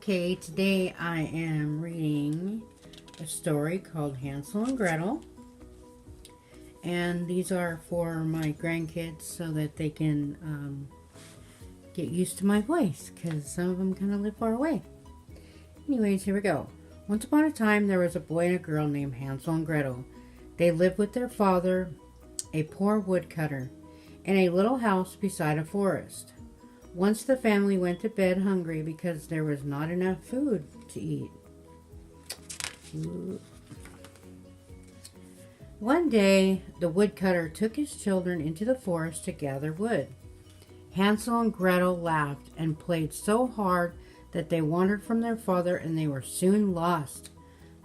Okay, today I am reading a story called Hansel and Gretel. And these are for my grandkids so that they can get used to my voice, because some of them kind of live far away. Anyways, here we go. Once upon a time, there was a boy and a girl named Hansel and Gretel. They lived with their father, a poor woodcutter, in a little house beside a forest. Once the family went to bed hungry because there was not enough food to eat. One day, the woodcutter took his children into the forest to gather wood. Hansel and Gretel laughed and played so hard that they wandered from their father and they were soon lost.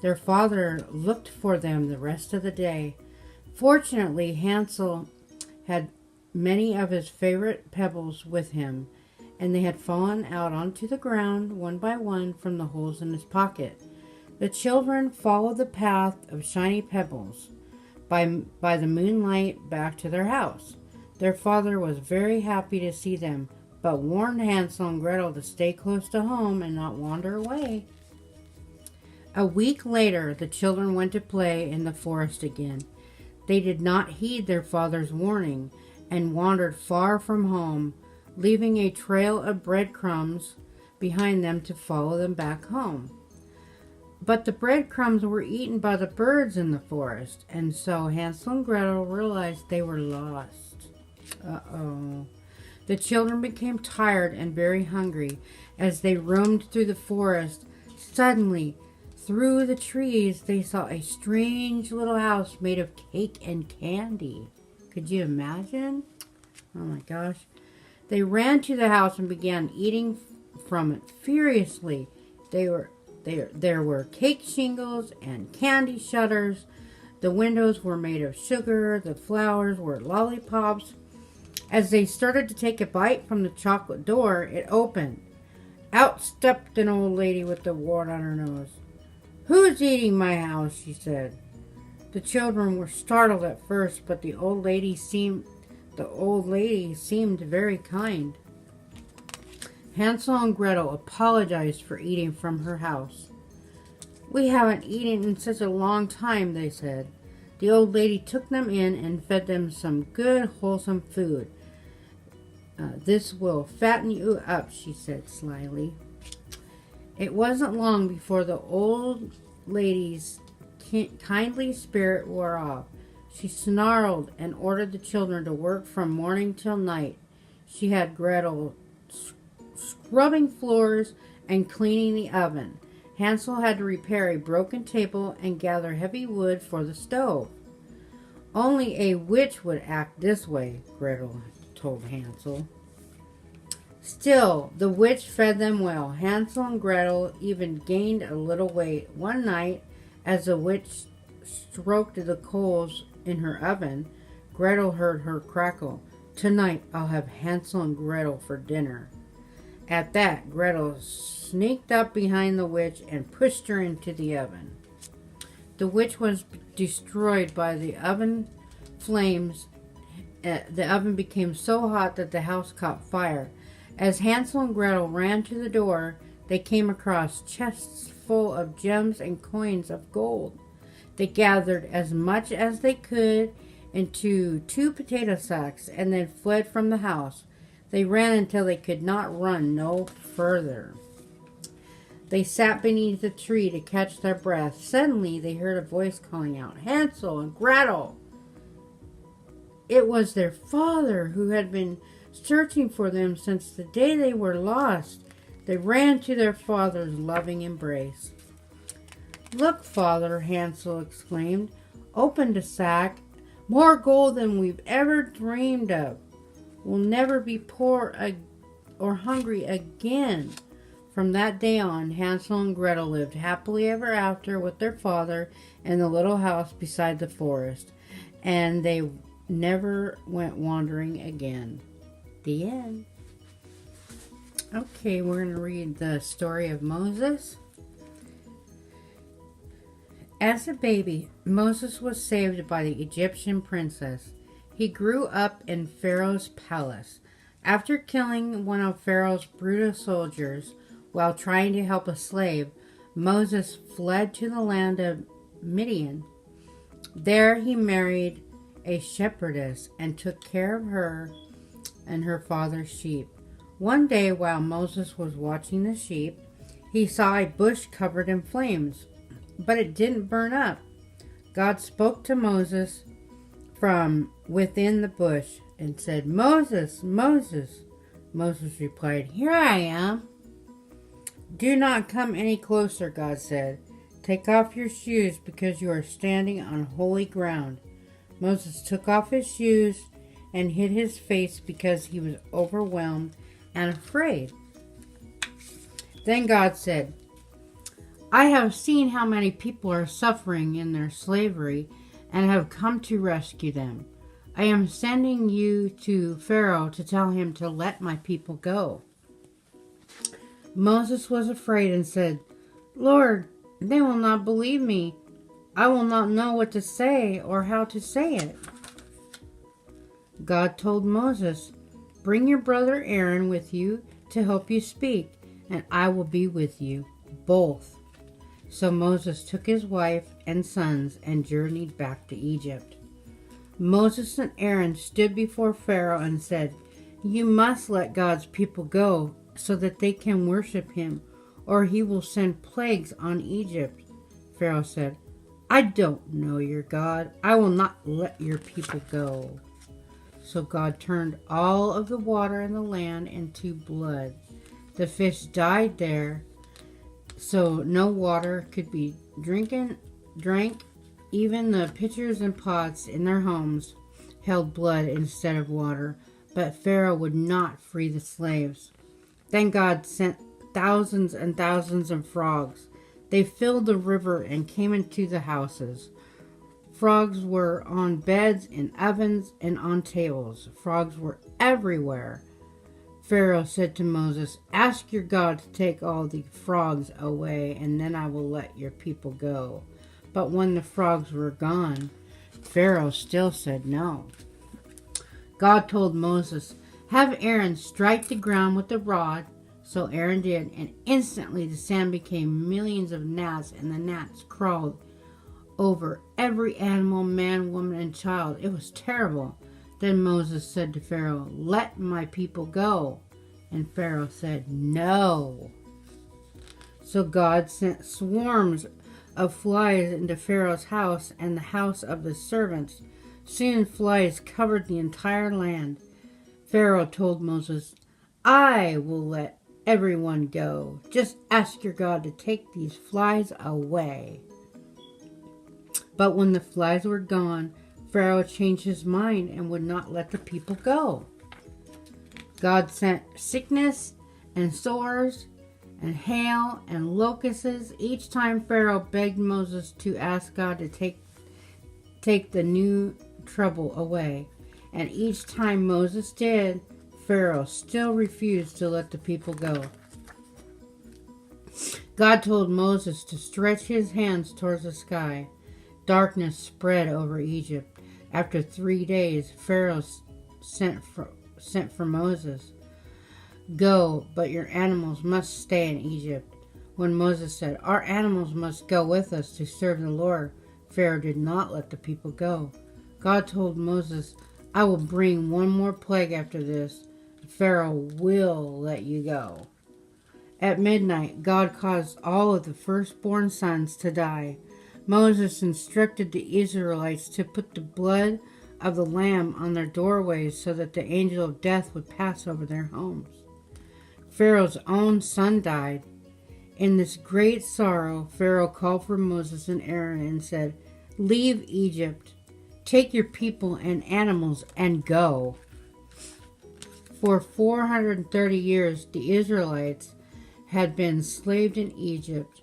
Their father looked for them the rest of the day. Fortunately, Hansel had many of his favorite pebbles with him, and they had fallen out onto the ground one by one from the holes in his pocket. The children followed the path of shiny pebbles by the moonlight back to their house. Their father was very happy to see them, but warned Hansel and Gretel to stay close to home and not wander away. A week later, the children went to play in the forest again. They did not heed their father's warning and wandered far from home, leaving a trail of breadcrumbs behind them to follow them back home. But the breadcrumbs were eaten by the birds in the forest, and so Hansel and Gretel realized they were lost. Uh-oh. The children became tired and very hungry as they roamed through the forest. Suddenly, through the trees, they saw a strange little house made of cake and candy. Could you imagine? Oh my gosh. They ran to the house and began eating from it furiously. There were cake shingles and candy shutters. The windows were made of sugar. The flowers were lollipops. As they started to take a bite from the chocolate door, it opened. Out stepped an old lady with a wart on her nose. "Who's eating my house?" she said. The children were startled at first, but the old lady seemed very kind. Hansel and Gretel apologized for eating from her house. "We haven't eaten in such a long time," they said. The old lady took them in and fed them some good, wholesome food. "This will fatten you up," she said slyly. It wasn't long before the old lady's kindly spirit wore off. She snarled and ordered the children to work from morning till night. She had Gretel scrubbing floors and cleaning the oven. Hansel had to repair a broken table and gather heavy wood for the stove. "Only a witch would act this way," Gretel told Hansel. Still, the witch fed them well. Hansel and Gretel even gained a little weight. One night, as the witch stroked the coals in her oven, Gretel heard her crackle. "Tonight I'll have Hansel and Gretel for dinner." At that, Gretel sneaked up behind the witch and pushed her into the oven. The witch was destroyed by the oven flames. The oven became so hot that the house caught fire. As Hansel and Gretel ran to the door, they came across chests full of gems and coins of gold. They gathered as much as they could into 2 potato sacks and then fled from the house. They ran until they could not run no further. They sat beneath a tree to catch their breath. Suddenly, they heard a voice calling out, "Hansel and Gretel!" It was their father, who had been searching for them since the day they were lost. They ran to their father's loving embrace. "Look, Father," Hansel exclaimed. "Opened a sack. More gold than we've ever dreamed of. We'll never be poor or hungry again." From that day on, Hansel and Gretel lived happily ever after with their father in the little house beside the forest, and they never went wandering again. The end. Okay, we're going to read the story of Moses. As a baby, Moses was saved by the Egyptian princess. He grew up in Pharaoh's palace. After killing one of Pharaoh's brutal soldiers, While trying to help a slave, Moses fled to the land of Midian. There he married a shepherdess and took care of her and her father's sheep. One day, while Moses was watching the sheep, he saw a bush covered in flames, but it didn't burn up. God spoke to Moses from within the bush and said, "Moses, Moses." Moses replied, "Here I am." "Do not come any closer," God said. "Take off your shoes because you are standing on holy ground." Moses took off his shoes and hid his face because he was overwhelmed and afraid. Then God said, "I have seen how many people are suffering in their slavery and have come to rescue them. I am sending you to Pharaoh to tell him to let my people go." Moses was afraid and said, "Lord, they will not believe me. I will not know what to say or how to say it." God told Moses, "Bring your brother Aaron with you to help you speak, and I will be with you both." So Moses took his wife and sons and journeyed back to Egypt. Moses and Aaron stood before Pharaoh and said, "You must let God's people go so that they can worship him, or he will send plagues on Egypt." Pharaoh said, "I don't know your God. I will not let your people go." So God turned all of the water in the land into blood. The fish died there, so no water could be drank. Even the pitchers and pots in their homes held blood instead of water, but Pharaoh would not free the slaves. Then God sent thousands and thousands of frogs. They filled the river and came into the houses. Frogs were on beds, in ovens, and on tables. Frogs were everywhere. Pharaoh said to Moses, "Ask your God to take all the frogs away, and then I will let your people go." But when the frogs were gone, Pharaoh still said no. God told Moses, "Have Aaron strike the ground with the rod." So Aaron did, and instantly the sand became millions of gnats, and the gnats crawled over every animal, man, woman, and child. It was terrible. Then Moses said to Pharaoh, "Let my people go." And Pharaoh said, "No." So God sent swarms of flies into Pharaoh's house and the house of his servants. Soon flies covered the entire land. Pharaoh told Moses, "I will let everyone go. Just ask your God to take these flies away." But when the flies were gone, Pharaoh changed his mind and would not let the people go. God sent sickness and sores and hail and locusts. Each time Pharaoh begged Moses to ask God to take the new trouble away. And each time Moses did, Pharaoh still refused to let the people go. God told Moses to stretch his hands towards the sky. Darkness spread over Egypt. After 3 days, Pharaoh sent for Moses. "Go, but your animals must stay in Egypt." When Moses said, "Our animals must go with us to serve the Lord," Pharaoh did not let the people go. God told Moses, "I will bring one more plague after this. Pharaoh will let you go." At midnight, God caused all of the firstborn sons to die. Moses instructed the Israelites to put the blood of the lamb on their doorways so that the angel of death would pass over their homes. Pharaoh's own son died. In this great sorrow, Pharaoh called for Moses and Aaron and said, "Leave Egypt, take your people and animals, and go." For 430 years, the Israelites had been enslaved in Egypt.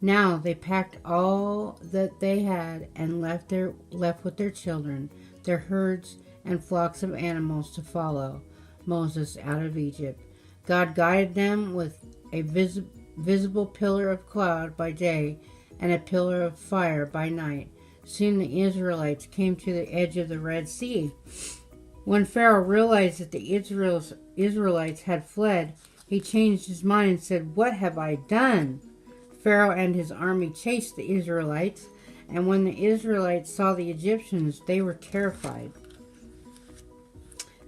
Now they packed all that they had and left with their children, their herds, and flocks of animals to follow Moses out of Egypt. God guided them with a visible pillar of cloud by day and a pillar of fire by night. Soon the Israelites came to the edge of the Red Sea. When Pharaoh realized that the Israelites had fled, he changed his mind and said, "What have I done?" Pharaoh and his army chased the Israelites, and when the Israelites saw the Egyptians, they were terrified.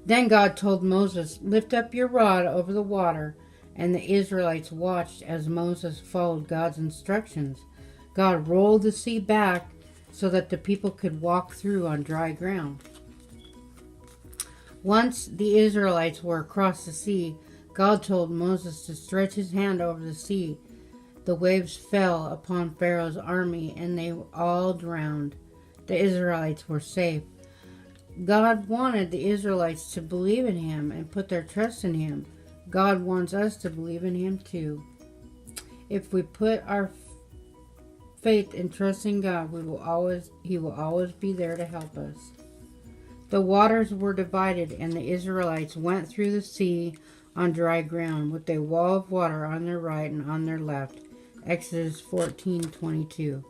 Then God told Moses, "Lift up your rod over the water," and the Israelites watched as Moses followed God's instructions. God rolled the sea back so that the people could walk through on dry ground. Once the Israelites were across the sea, God told Moses to stretch his hand over the sea. The waves fell upon Pharaoh's army, and they all drowned. The Israelites were safe. God wanted the Israelites to believe in him and put their trust in him. God wants us to believe in him too. If we put our faith and trust in God, he will always be there to help us. The waters were divided, and the Israelites went through the sea on dry ground, with a wall of water on their right and on their left. Exodus 14:22.